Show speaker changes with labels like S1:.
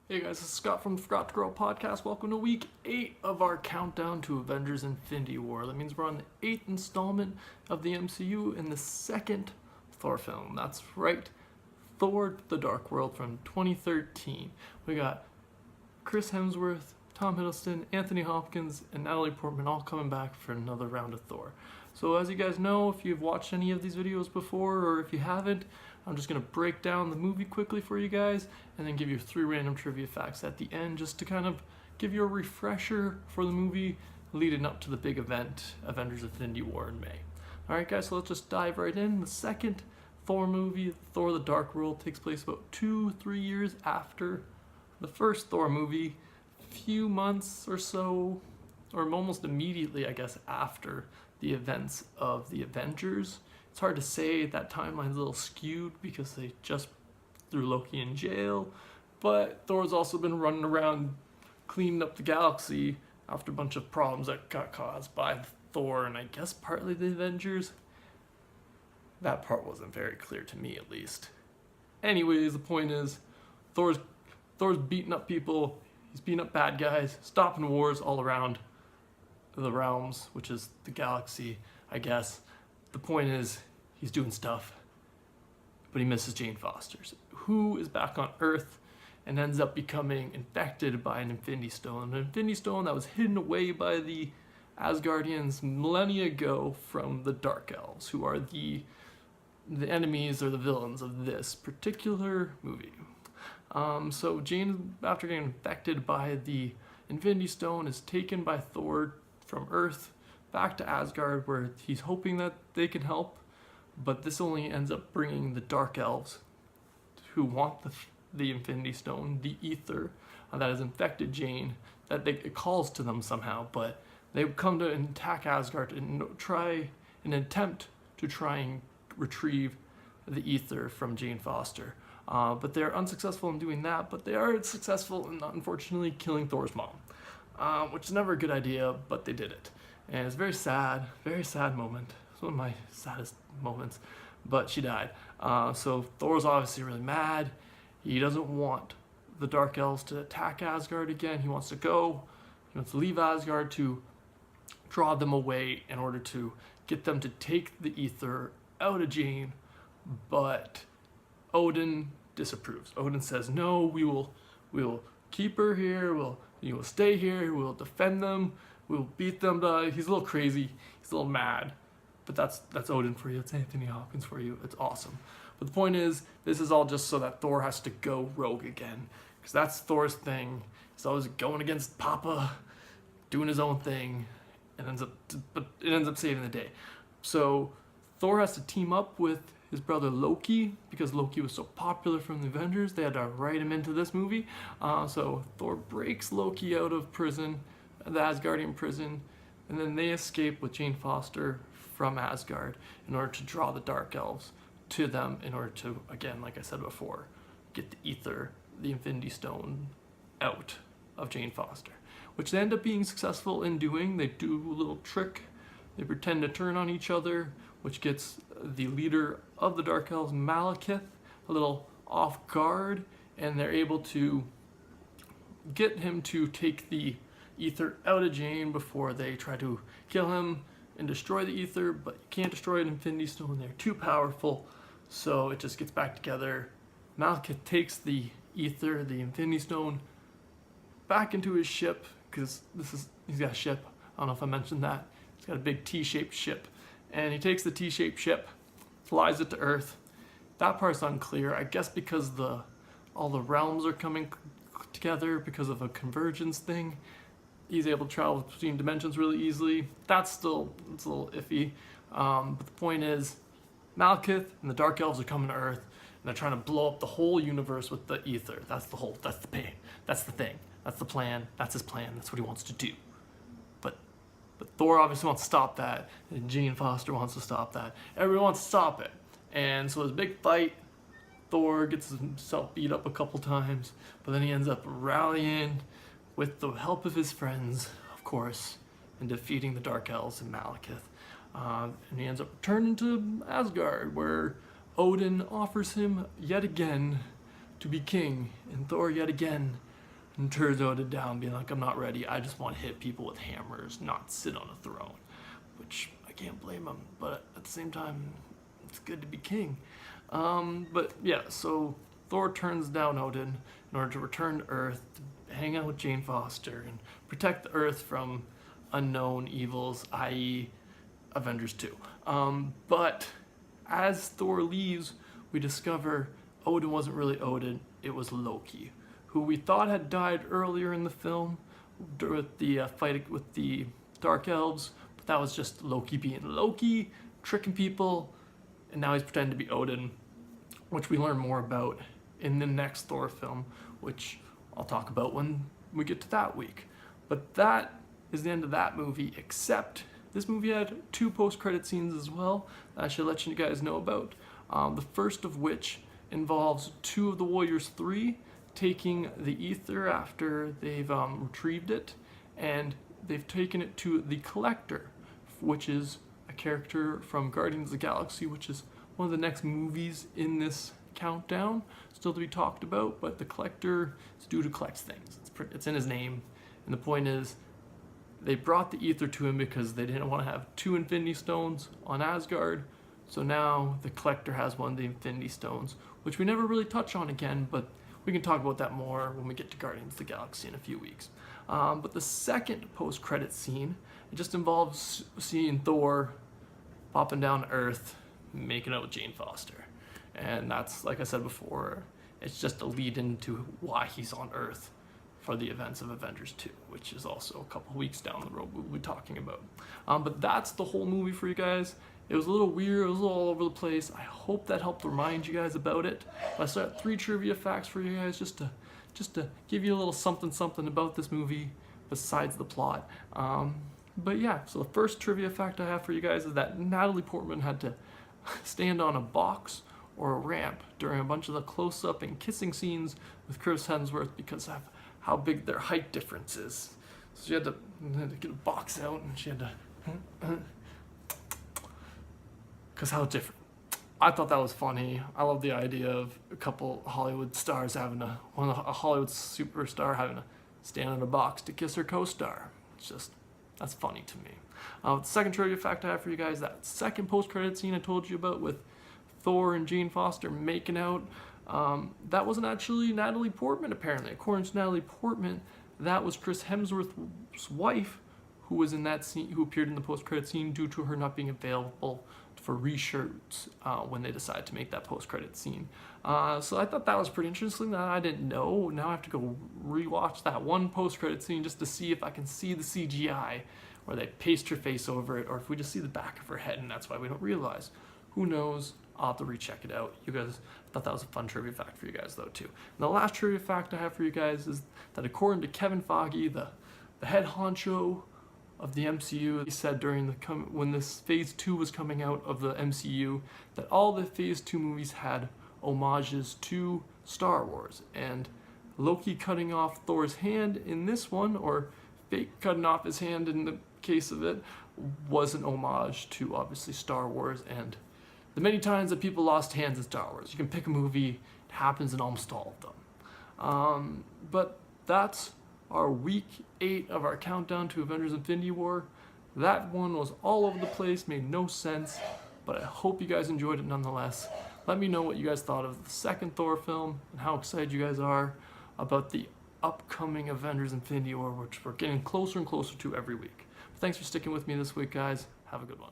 S1: Hey guys, this is Scott from the Forgot to Grow podcast. Welcome to week 8 of our countdown to Avengers Infinity War. That means we're on the 8th installment of the MCU and the second Thor film. That's right, Thor The Dark World from 2013. We got Chris Hemsworth, Tom Hiddleston, Anthony Hopkins, and Natalie Portman all coming back for another round of Thor. So as you guys know, if you've watched any of these videos before, or if you haven't, I'm just going to break down the movie quickly for you guys and then give you 3 random trivia facts at the end just to kind of give you a refresher for the movie leading up to the big event, Avengers Infinity War in May. Alright guys, so let's just dive right in. The second Thor movie, Thor The Dark World, takes place about 2-3 years after the first Thor movie, a few months or so, or almost immediately, I guess, after the events of the Avengers. It's hard to say, that timeline's a little skewed because they just threw Loki in jail, but Thor's also been running around cleaning up the galaxy after a bunch of problems that got caused by Thor and I guess partly the Avengers. That part wasn't very clear to me, at least. Anyways, the point is, Thor's beating up people, he's beating up bad guys, stopping wars all around the realms, which is the galaxy, I guess. The point is, he's doing stuff, but he misses Jane Foster, who is back on Earth and ends up becoming infected by an Infinity Stone. An Infinity Stone that was hidden away by the Asgardians millennia ago from the Dark Elves, who are the enemies or the villains of this particular movie. So Jane, after getting infected by the Infinity Stone, is taken by Thor from Earth back to Asgard, where he's hoping that they can help, but this only ends up bringing the Dark Elves, who want the Infinity Stone, the ether that has infected Jane, that it calls to them somehow, but they come to attack Asgard and try an attempt to try and retrieve the ether from Jane Foster. But they're unsuccessful in doing that, but they are successful in unfortunately killing Thor's mom, which is never a good idea, but they did it. And it's very sad moment. It's one of my saddest moments, but she died. So Thor's obviously really mad. He doesn't want the Dark Elves to attack Asgard again. He wants to go. He wants to leave Asgard to draw them away in order to get them to take the ether out of Jane, but Odin disapproves. Odin says, no, we will keep her here, you will stay here, we'll defend them, we'll beat them. He's a little crazy, he's a little mad, but that's Odin for you, it's Anthony Hopkins for you, it's awesome. But the point is, this is all just so that Thor has to go rogue again, because that's Thor's thing. He's always going against Papa, doing his own thing, but it ends up saving the day. So Thor has to team up with his brother Loki, because Loki was so popular from the Avengers, they had to write him into this movie. So Thor breaks Loki out of prison, the Asgardian prison, and then they escape with Jane Foster from Asgard in order to draw the Dark Elves to them, in order to, again, like I said before, get the ether, the Infinity Stone, out of Jane Foster, which they end up being successful in doing. They do a little trick, they pretend to turn on each other, which gets the leader of the Dark Elves, Malekith, a little off guard, and they're able to get him to take the ether out of Jane before they try to kill him and destroy the ether, but you can't destroy an Infinity Stone, they're too powerful, so it just gets back together. Malekith takes the ether, the Infinity Stone, back into his ship, because he's got a ship, I don't know if I mentioned that, he's got a big T-shaped ship, and he takes the T-shaped ship, flies it to Earth. That part's unclear, I guess because all the realms are coming together because of a convergence thing. He's able to travel between dimensions really easily. It's a little iffy. But the point is, Malekith and the Dark Elves are coming to Earth, and they're trying to blow up the whole universe with the ether. That's the thing, that's the plan, that's his plan, that's what he wants to do. But Thor obviously wants to stop that, and Jane Foster wants to stop that. Everyone wants to stop it. And so there's a big fight. Thor gets himself beat up a couple times, but then he ends up rallying with the help of his friends, of course, and defeating the Dark Elves and Malekith. And he ends up returning to Asgard, where Odin offers him yet again to be king, and Thor yet again and turns Odin down, being like, I'm not ready. I just want to hit people with hammers, not sit on a throne. Which I can't blame him, but at the same time, it's good to be king. But yeah, so Thor turns down Odin in order to return to Earth, to hang out with Jane Foster, and protect the Earth from unknown evils, i.e. Avengers 2. But as Thor leaves, we discover Odin wasn't really Odin, it was Loki, who we thought had died earlier in the film with the fight with the Dark Elves, but that was just Loki being Loki, tricking people, and now he's pretending to be Odin, which we learn more about in the next Thor film, which I'll talk about when we get to that week. But that is the end of that movie, except this movie had 2 post-credit scenes as well that I should let you guys know about. The first of which involves 2 of the Warriors 3 taking the ether after they've retrieved it, and they've taken it to the Collector, which is a character from Guardians of the Galaxy, which is one of the next movies in this countdown, still to be talked about, but the Collector is due to collect things. It's in his name, and the point is, they brought the ether to him because they didn't want to have 2 Infinity Stones on Asgard, so now the Collector has one of the Infinity Stones, which we never really touch on again, but we can talk about that more when we get to Guardians of the Galaxy in a few weeks. But the second post-credit scene, it just involves seeing Thor popping down to Earth, making out with Jane Foster. And that's, like I said before, it's just a lead into why he's on Earth for the events of Avengers 2, which is also a couple weeks down the road we'll be talking about. But that's the whole movie for you guys. It was a little weird, it was a little all over the place. I hope that helped remind you guys about it. I still got 3 trivia facts for you guys just to give you a little something about this movie besides the plot. But yeah, so the first trivia fact I have for you guys is that Natalie Portman had to stand on a box or a ramp during a bunch of the close-up and kissing scenes with Chris Hemsworth because of how big their height difference is. So she had to get a box out, and she had to, because how different. I thought that was funny. I love the idea of a couple Hollywood stars having a Hollywood superstar having to stand in a box to kiss her co-star. It's just, that's funny to me. The second trivia fact I have for you guys, that second post-credit scene I told you about with Thor and Jane Foster making out, that wasn't actually Natalie Portman, apparently. According to Natalie Portman, that was Chris Hemsworth's wife who was in that scene, who appeared in the post-credit scene due to her not being available for reshoots when they decided to make that post-credit scene. So I thought that was pretty interesting that I didn't know. Now I have to go rewatch that one post-credit scene just to see if I can see the CGI where they paste her face over it, or if we just see the back of her head and that's why we don't realize. Who knows? I'll have to recheck it out. You guys, I thought that was a fun trivia fact for you guys though too. And the last trivia fact I have for you guys is that according to Kevin Feige, the head honcho of the MCU, he said during when this Phase 2 was coming out of the MCU, that all the Phase 2 movies had homages to Star Wars. And Loki cutting off Thor's hand in this one, or fake cutting off his hand in the case of it, was an homage to obviously Star Wars and the many times that people lost hands in Star Wars. You can pick a movie, it happens in almost all of them. But that's our week 8 of our countdown to Avengers Infinity War. That one was all over the place, made no sense, but I hope you guys enjoyed it nonetheless. Let me know what you guys thought of the second Thor film and how excited you guys are about the upcoming Avengers Infinity War, which we're getting closer and closer to every week. Thanks for sticking with me this week, guys. Have a good one.